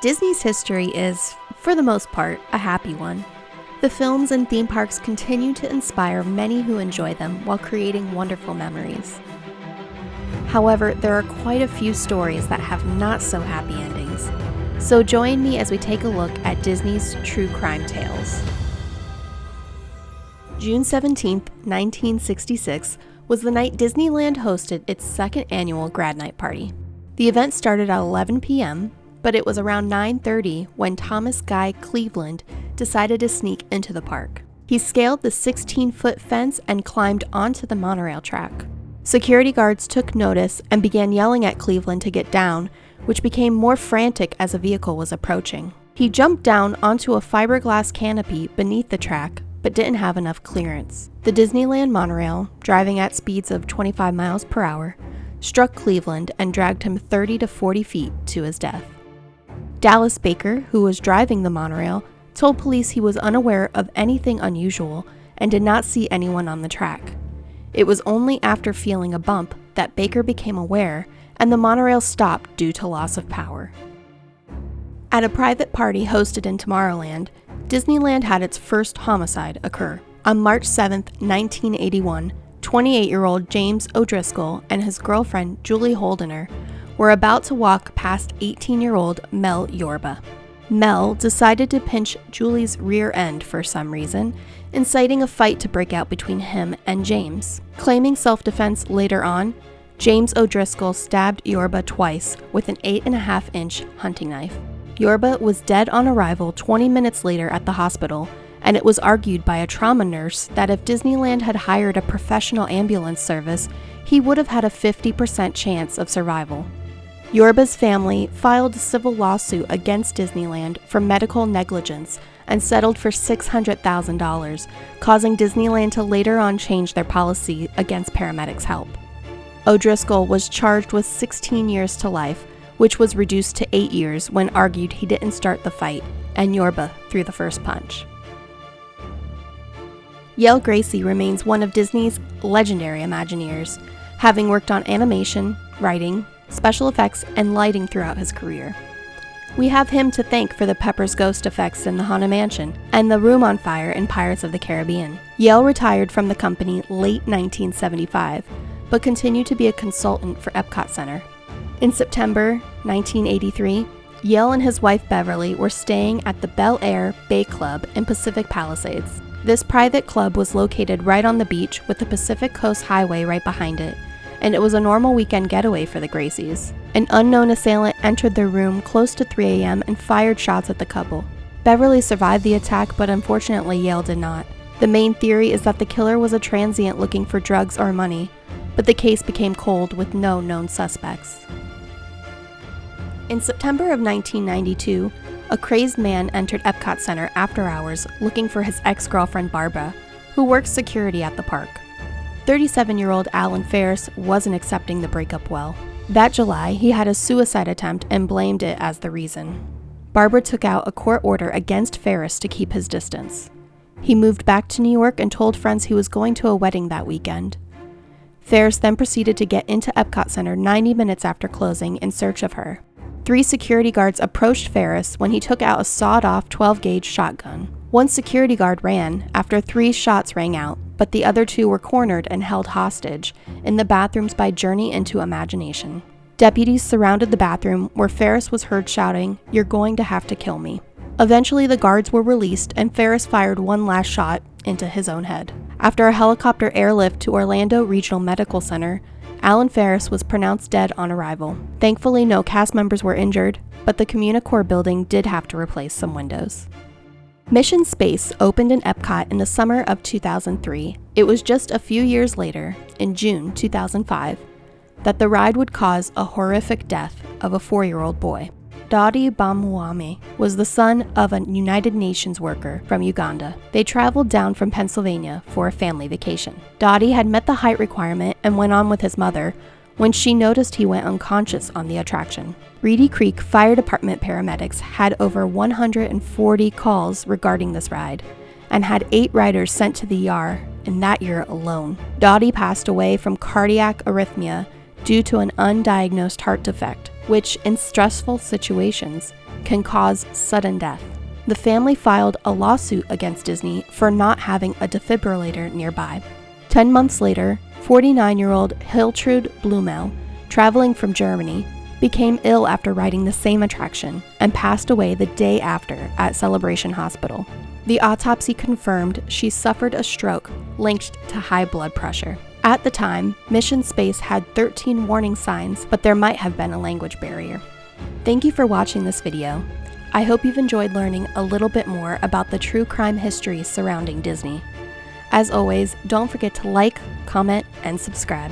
Disney's history is, for the most part, a happy one. The films and theme parks continue to inspire many who enjoy them while creating wonderful memories. However, there are quite a few stories that have not so happy endings. So join me as we take a look at Disney's true crime tales. June 17, 1966 was the night Disneyland hosted its second annual Grad Night Party. The event started at 11 p.m., but it was around 9:30 when Thomas Guy Cleveland decided to sneak into the park. He scaled the 16-foot fence and climbed onto the monorail track. Security guards took notice and began yelling at Cleveland to get down, which became more frantic as a vehicle was approaching. He jumped down onto a fiberglass canopy beneath the track, but didn't have enough clearance. The Disneyland monorail, driving at speeds of 25 miles per hour, struck Cleveland and dragged him 30 to 40 feet to his death. Dallas Baker, who was driving the monorail, told police he was unaware of anything unusual and did not see anyone on the track. It was only after feeling a bump that Baker became aware and the monorail stopped due to loss of power. At a private party hosted in Tomorrowland, Disneyland had its first homicide occur. On March 7, 1981, 28-year-old James O'Driscoll and his girlfriend Julie Holdener were about to walk past 18-year-old Mel Yorba. Mel decided to pinch Julie's rear end for some reason, inciting a fight to break out between him and James. Claiming self-defense later on, James O'Driscoll stabbed Yorba twice with an 8.5-inch hunting knife. Yorba was dead on arrival 20 minutes later at the hospital, and it was argued by a trauma nurse that if Disneyland had hired a professional ambulance service, he would have had a 50% chance of survival. Yorba's family filed a civil lawsuit against Disneyland for medical negligence and settled for $600,000, causing Disneyland to later on change their policy against paramedics' help. O'Driscoll was charged with 16 years to life, which was reduced to 8 years when argued he didn't start the fight, and Yorba threw the first punch. Yale Gracey remains one of Disney's legendary Imagineers, having worked on animation, writing, special effects, and lighting throughout his career. We have him to thank for the Pepper's Ghost effects in the Haunted Mansion and the Room on Fire in Pirates of the Caribbean. Yale retired from the company late 1975, but continued to be a consultant for Epcot Center. In September 1983, Yale and his wife Beverly were staying at the Bel Air Bay Club in Pacific Palisades. This private club was located right on the beach with the Pacific Coast Highway right behind it, and it was a normal weekend getaway for the Gracies. An unknown assailant entered their room close to 3 a.m. and fired shots at the couple. Beverly survived the attack, but unfortunately Yale did not. The main theory is that the killer was a transient looking for drugs or money, but the case became cold with no known suspects. In September of 1992, a crazed man entered Epcot Center after hours looking for his ex-girlfriend Barbara, who works security at the park. 37-year-old Alan Ferris wasn't accepting the breakup well. That July, he had a suicide attempt and blamed it as the reason. Barbara took out a court order against Ferris to keep his distance. He moved back to New York and told friends he was going to a wedding that weekend. Ferris then proceeded to get into Epcot Center 90 minutes after closing in search of her. 3 security guards approached Ferris when he took out a sawed-off 12-gauge shotgun. One security guard ran after 3 shots rang out, but the other 2 were cornered and held hostage in the bathrooms by Journey into Imagination. Deputies surrounded the bathroom where Ferris was heard shouting, "You're going to have to kill me." Eventually, the guards were released and Ferris fired one last shot into his own head. After a helicopter airlift to Orlando Regional Medical Center, Alan Ferris was pronounced dead on arrival. Thankfully, no cast members were injured, but the Communicore building did have to replace some windows. Mission Space opened in Epcot in the summer of 2003. It was just a few years later, in June 2005, that the ride would cause a horrific death of a 4-year-old boy. Dodi Bamuame was the son of a United Nations worker from Uganda. They traveled down from Pennsylvania for a family vacation. Dodi had met the height requirement and went on with his mother when she noticed he went unconscious on the attraction. Reedy Creek Fire Department paramedics had over 140 calls regarding this ride and had 8 riders sent to the ER in that year alone. Dodi passed away from cardiac arrhythmia due to an undiagnosed heart defect, which in stressful situations can cause sudden death. The family filed a lawsuit against Disney for not having a defibrillator nearby. 10 months later, 49-year-old Hiltrud Blumel, traveling from Germany, became ill after riding the same attraction and passed away the day after at Celebration Hospital. The autopsy confirmed she suffered a stroke linked to high blood pressure. At the time, Mission Space had 13 warning signs, but there might have been a language barrier. Thank you for watching this video. I hope you've enjoyed learning a little bit more about the true crime history surrounding Disney. As always, don't forget to like, comment, and subscribe.